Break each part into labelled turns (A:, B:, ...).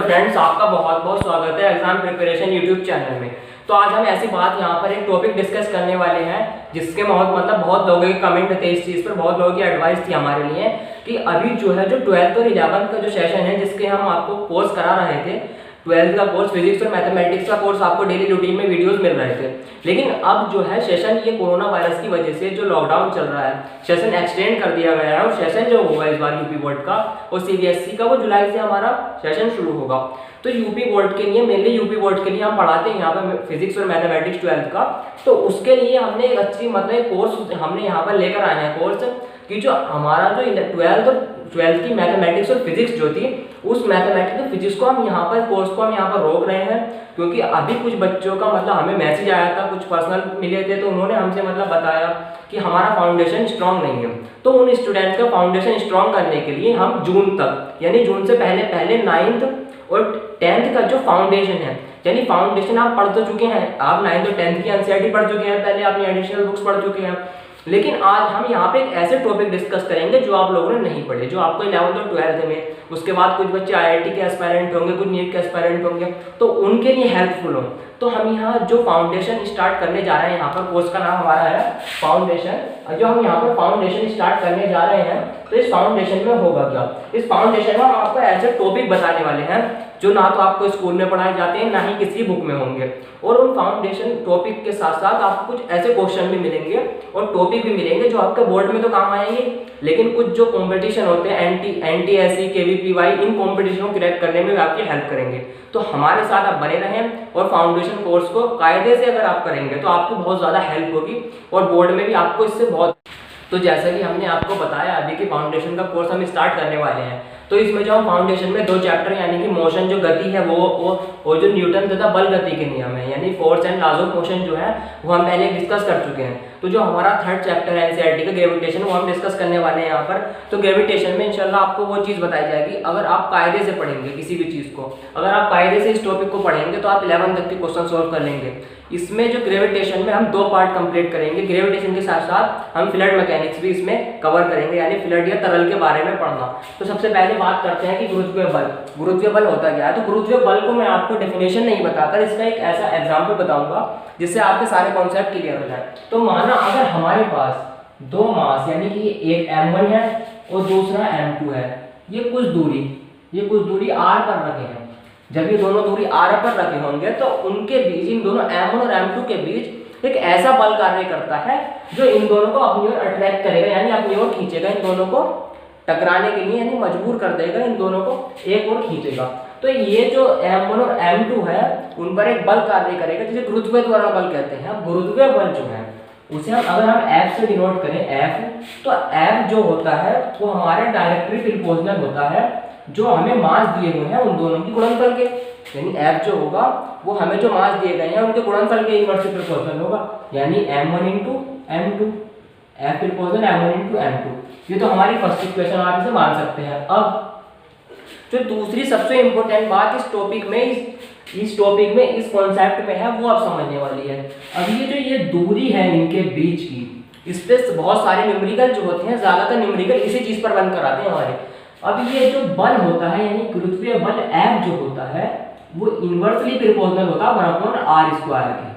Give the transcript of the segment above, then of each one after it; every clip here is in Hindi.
A: फ्रेंड्स, आपका बहुत बहुत स्वागत है एग्जाम प्रिपरेशन यूट्यूब चैनल में। तो आज हम ऐसी बात यहाँ पर एक टॉपिक डिस्कस करने वाले हैं जिसके बहुत लोगों के कमेंट थे इस चीज़ पर, बहुत लोगों की एडवाइस थी हमारे लिए कि अभी जो 12th और 11th का जो सेशन है जिसके हम आपको कोर्स करा रहे थे, 12th का कोर्स फिजिक्स और मैथमेटिक्स का कोर्स आपको डेली रूटीन में वीडियोस मिल रहे थे। लेकिन अब जो है सेशन ये कोरोना वायरस की वजह से जो लॉकडाउन चल रहा है, सेशन एक्सटेंड कर दिया गया है और सेशन जो होगा इस बार यूपी बोर्ड का और सीबीएसई का वो जुलाई से हमारा सेशन शुरू होगा। तो यूपी बोर्ड के लिए, मेनली यूपी बोर्ड के लिए हम पढ़ाते हैं यहाँ पर फिजिक्स और मैथमेटिक्स 12th का। तो उसके लिए हमने एक अच्छी कोर्स हमने यहाँ पर लेकर आए हैं कोर्स कि जो हमारा जो 12th की मैथमेटिक्स और फिजिक्स जो थी, उस मैथमेटिक्स और फिजिक्स को हम यहाँ पर कोर्स को हम यहाँ पर रोक रहे हैं क्योंकि अभी कुछ बच्चों का हमें मैसेज आया था, कुछ पर्सनल मिले थे तो उन्होंने हमसे बताया कि हमारा फाउंडेशन स्ट्रांग नहीं है। तो उन स्टूडेंट्स का फाउंडेशन स्ट्रांग करने के लिए हम जून तक, यानी जून से पहले 9th और 10th का जो फाउंडेशन है, यानी फाउंडेशन आप पढ़ तो चुके हैं, आप 9th और 10th की एनसीईआरटी पढ़ चुके हैं, पहले अपनी एडिशनल बुक्स पढ़ चुके हैं। लेकिन आज हम यहाँ पे एक ऐसे टॉपिक डिस्कस करेंगे जो आप लोगों ने नहीं पढ़े, जो आपको 11th और 12th में, उसके बाद कुछ बच्चे आईआईटी के एस्पायरेंट होंगे, कुछ नीट के एस्पायरेंट होंगे, तो उनके लिए हेल्पफुल हो। तो हम यहाँ जो फाउंडेशन स्टार्ट करने जा रहे हैं, यहाँ पर कोर्स का नाम हमारा है फाउंडेशन। जो हम यहाँ पर फाउंडेशन स्टार्ट करने जा रहे हैं, तो इस फाउंडेशन में होगा क्या, इस फाउंडेशन में हम आपको ऐसे टॉपिक बताने वाले हैं जो ना तो आपको स्कूल में पढ़ाए जाते हैं, ना ही किसी बुक में होंगे। और उन फाउंडेशन टॉपिक के साथ साथ आपको कुछ ऐसे क्वेश्चन भी मिलेंगे और टॉपिक भी मिलेंगे जो आपके बोर्ड में तो काम आएंगे, लेकिन कुछ जो कंपटीशन होते हैं एनटीएससी, केवीपीवाई, इन कंपटीशन को क्रैक करने में भी आपकी हेल्प करेंगे। तो हमारे साथ आप बने रहें और फाउंडेशन कोर्स को कायदे से अगर आप करेंगे तो आपको बहुत ज़्यादा हेल्प होगी और बोर्ड में भी आपको इससे बहुत। तो जैसे कि हमने आपको बताया अभी कि फाउंडेशन का कोर्स हम स्टार्ट करने वाले हैं, तो इसमें जो हम फाउंडेशन में 2 चैप्टर यानी कि मोशन जो गति है वो जो न्यूटन तथा बल गति के नियम है, यानी force and laws of motion जो है वो हम पहले डिस्कस कर चुके हैं। तो जो हमारा 3rd चैप्टर है एनसीईआरटी का ग्रेविटेशन, वो हम डिस्कस करने वाले हैं यहाँ पर। तो ग्रेविटेशन में इंशाल्लाह आपको वो चीज़ बताई जाएगी, अगर आप कायदे से पढ़ेंगे किसी भी चीज़ को, अगर आप कायदे से इस टॉपिक को पढ़ेंगे तो आप 11th तक के क्वेश्चन सोल्व कर लेंगे। इसमें जो ग्रेविटेशन में हम 2 पार्ट कंप्लीट करेंगे, ग्रेविटेशन के साथ साथ हम फ्लड मैकेनिक्स भी इसमें कवर करेंगे, यानी फ्लड या तरल के बारे में पढ़ना। तो सबसे पहले बात करते हैं कि गुरुत्वीय बल होता क्या है। तो गुरुत्वीय बल को मैं आपको डेफिनेशन नहीं बताकर इसका एक ऐसा एग्जाम्पल बताऊंगा जिससे आपके सारे कॉन्सेप्ट क्लियर हो जाए। तो माना अगर हमारे पास 2 मास, यानी कि एक m1 है और दूसरा m2 है, ये कुछ दूरी r पर रखे हैं। जब ये दोनों दूरी r पर रखे होंगे तो उनके बीच, इन दोनों m1 और m2 के बीच एक ऐसा बल कार्य करता है जो इन दोनों को अपनी ओर अट्रैक्ट करेगा, यानी अपनी ओर खींचेगा, इन दोनों को टकराने के लिए, यानी मजबूर कर देगा, इन दोनों को एक ओर खींचेगा। तो ये जो m1 और m2 है उन पर एक बल कार्य करेगा जिसे गुरुत्वीय त्वरण बल कहते हैं। गुरुत्वीय बल जो है उसे अगर हम F से डिनोट करें, F, तो F जो होता है वो हमारे डायरेक्टली प्रोपोर्शनल होता है जो हमें मास दिए हुए हैं उन दोनों की गुणनफल के, यानी F जो होगा वो हमें जो मास दिए गए हैं उनके गुणनफल के इनवर्सली प्रोपोर्शनल होगा, यानी m1 × m2, F proportional m1 × m2। ये तो हमारी फर्स्ट इक्वेशन आप इसे मान सकते हैं। अब जो दूसरी सबसे इंपॉर्टेंट बात इस टॉपिक में इस कॉन्सेप्ट में है वो आप समझने वाली है। अब ये दूरी है इनके बीच की, इस पे बहुत सारे न्यूमेरिकल जो होते हैं, ज्यादातर न्यूमेरिकल इसी चीज पर बंद कराते हैं हमारे। अब ये जो बल होता है, यानी गुरुत्वीय बल F जो होता है वो इनवर्सली प्रोपोर्शनल होता है 1/r² के,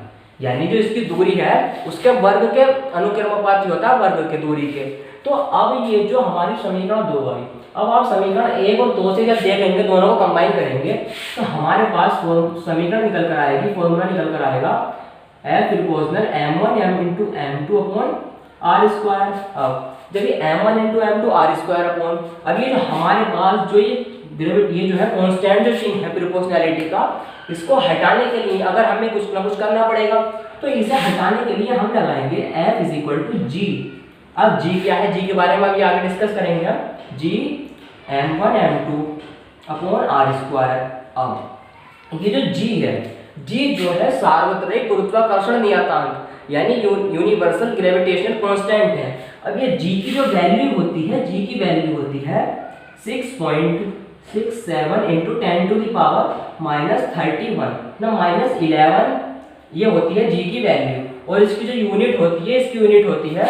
A: यानी जो इसकी दूरी है उसके वर्ग के अनुक्रमानुपाती होता है, वर्ग के दूरी के। तो अब ये जो हमारी समीकरण 2 आई, अब आप समीकरण 1 और 2 से जब देखेंगे, दोनों को कंबाइन करेंगे तो हमारे पास समीकरण निकल कर आएगी, फॉर्मूला निकल कर आएगा F proportional m1 m × m2 r²। अब जब ये m1 × m2 r², अब ये जो हमारे पास जो ये जो है कांस्टेंट जो चिन्ह है प्रोपोर्शनैलिटी का, इसको हटाने के लिए अगर हमें कुछ ना कुछ करना पड़ेगा, तो इसे हटाने के लिए हम लगाएंगे F = G। अब G क्या है, G के बारे में अभी आगे डिस्कस करेंगे हम। G m1 m2 r²। अब ये जो G है, G जो है सार्वत्रिक गुरुत्वाकर्षण नियतांक, यानी यूनिवर्सल ग्रेविटेशनल कांस्टेंट है। अब ये G की जो वैल्यू होती है, G की वैल्यू होती है 6.67 × 10⁻³ ना -11, ये होती है G की वैल्यू। और इसकी जो यूनिट होती है, इसकी यूनिट होती है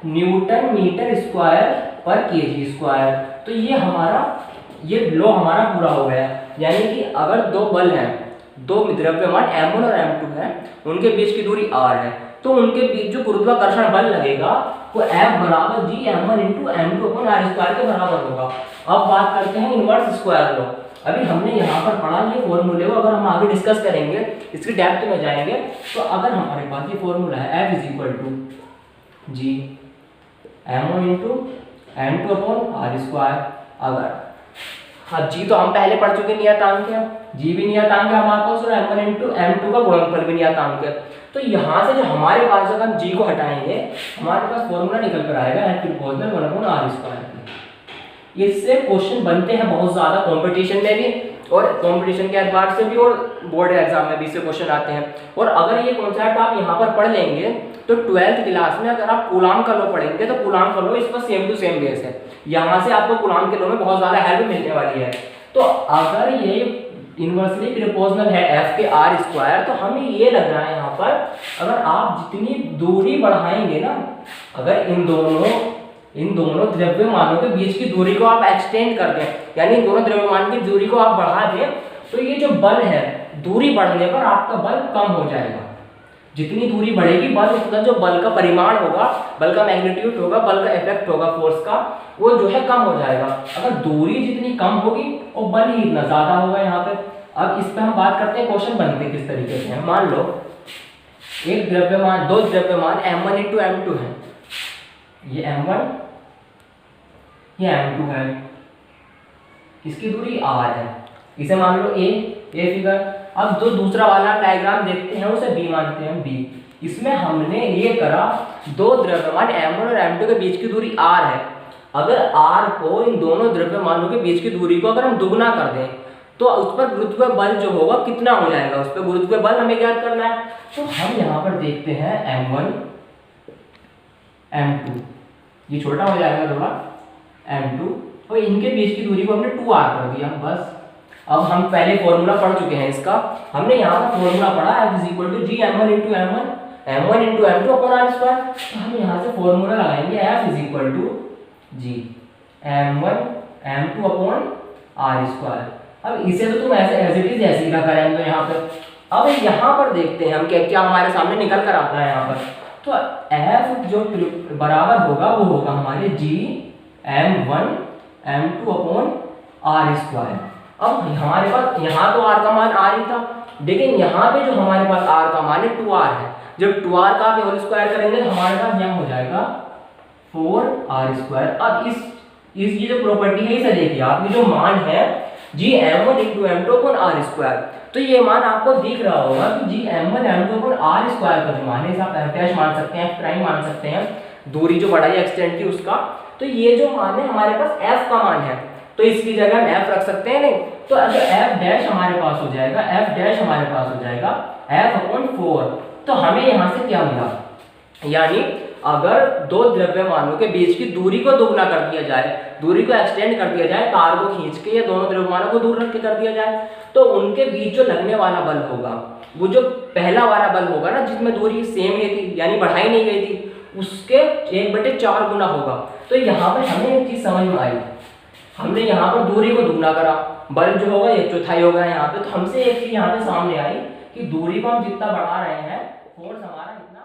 A: न्यूटन मीटर स्क्वायर पर kg²। तो ये लॉ हमारा पूरा हो गया। यानी कि अगर दो बल हैं, दो द्रव्यमान m1 और m2 हैं, उनके बीच की दूरी r है, तो उनके बीच जो गुरुत्वाकर्षण बल लगेगा वो F बराबर जी m1 into m2 upon r square के बराबर होगा। अब बात करते हैं इनवर्स स्क्वायर लॉ। अभी हमने यहाँ पर पढ़ा ये फॉर्मूले को, अगर हम आगे डिस्कस करेंगे, इसकी डेप्थ में जाएंगे, तो अगर हमारे पास ये फॉर्मूला है F is equal to G m1 into m2 upon r square, अगर हाँ जी तो हम पहले पढ़ चुके नियतांक है, जी भी नियतांक है हमारे पास, और m1 इंटू m2 का गुणनफल भी नियतांक है। तो यहाँ से जो हमारे पास अगर हम जी को हटाएंगे, हमारे पास फॉर्मूला निकल कर आएगा F proportional 1 upon r square. इससे क्वेश्चन बनते हैं बहुत ज़्यादा कंपटीशन में भी, और कंपटीशन के एतबार से भी, और बोर्ड एग्जाम में भी इससे क्वेश्चन आते हैं। और अगर ये कॉन्सेप्ट आप यहाँ पर पढ़ लेंगे तो 12th क्लास में अगर आप कूलाम का लॉ पढ़ेंगे तो कूलाम का लॉ इस पर सेम टू सेम बेस है, यहाँ से आपको कूलाम के लॉ में बहुत ज़्यादा हेल्प मिलने वाली है। तो अगर ये इनवर्सली प्रोपोर्शनल है F के r स्क्वायर, तो हमें ये लग रहा है यहाँ पर, अगर आप जितनी दूरी बढ़ाएंगे ना, अगर इन दोनों द्रव्यमानों के बीच की दूरी को आप एक्सटेंड कर दें, यानी इन दोनों द्रव्यमान की दूरी को आप बढ़ा दें, तो ये जो बल है, दूरी बढ़ने पर आपका बल कम हो जाएगा। जितनी दूरी बढ़ेगी बल, उतना जो बल का परिमाण होगा, बल का मैग्नीट्यूड होगा, बल का इफेक्ट होगा फोर्स का, वो जो है कम हो जाएगा। अगर दूरी जितनी कम होगी और बल ही इतना ज्यादा होगा यहाँ पे। अब इस पे हम बात करते हैं, क्वेश्चन बनते किस तरीके से हैं। मान लो एक द्रव्यमान, दो द्रव्यमान m1 इंटू m2 है, ये m1 ये m2 है, इसकी दूरी r है, इसे मान लो a फिगर। अब जो दूसरा वाला डायग्राम देखते हैं उसे b मानते हैं, b। इसमें हमने ये करा, दो द्रव्यमान m1 और m2 के बीच की दूरी r है। अगर r को, इन दोनों द्रव्यमानों के बीच की दूरी को अगर हम दुगना कर दें, तो उस पर गुरुत्व बल जो होगा कितना हो जाएगा, उस पर गुरुत्व बल हमें ज्ञात करना है। तो हम यहाँ पर देखते हैं m1 m2, ये छोटा हो जाएगा थोड़ा, m2, और इनके बीच की दूरी को हमने 2r कर दिया बस। अब हम पहले फॉर्मूला पढ़ चुके हैं इसका, हमने यहाँ पर फॉर्मूला पढ़ा F is equal to G m1 into m1 into m2 upon r square. तो हम यहाँ से फॉर्मूला लगाएंगे F is equal to G m1 m2 upon r square. अब इसे तो तुम ऐसे एज इट इज ऐसे ही रखा रहेंगे यहाँ पर। अब यहाँ पर देखते हैं हम क्या हमारे सामने निकल कर आता है यहाँ पर। तो F जो बराबर होगा वो होगा हमारे जी m1 m2 upon r square. अब हमारे पास यहाँ तो r का मान r ही था, लेकिन यहाँ पे जो हमारे पास r का मान है 2r है। जब 2r का आप होल स्क्वायर करेंगे तो हमारे पास यहाँ हो जाएगा 4r स्क्वायर। अब इस ये जो प्रॉपर्टी है इसे देखिए आप, ये जो मान है जी m1 into m2 upon r square, तो ये मान आपको दिख रहा होगा कि जी m1 m2 upon r square का जो मान है, इसे आप f डैश मान सकते हैं, f प्राइम मान सकते हैं, दूरी जो बढ़ाई एक्सटेंड की उसका। तो ये जो मान है हमारे पास f का मान है, तो इसकी जगह हम f रख सकते हैं, नहीं तो अगर f डैश हमारे पास हो जाएगा, f डैश हमारे पास हो जाएगा f अपॉन 4। तो हमें यहाँ से क्या मिला, यानी अगर दो द्रव्यमानों के बीच की दूरी को दोगुना कर दिया जाए, दूरी को एक्सटेंड कर दिया जाए, तार को खींच के या दोनों द्रव्यमानों को दूर रख के कर दिया जाए, तो उनके बीच जो लगने वाला बल होगा, वो जो पहला वाला बल होगा ना, जिसमें दूरी सेम ही थी यानी बढ़ाई नहीं गई थी, उसके 1/4 गुना होगा। तो यहाँ पर हमें एक चीज समझ में आई, हमने यहाँ पर दूरी को दुगना करा, बल जो होगा 1/4 होगा यहाँ पे। तो हमसे एक चीज यहाँ पे सामने आई कि दूरी को हम जितना बढ़ा रहे हैं, फोर्स हमारा इतना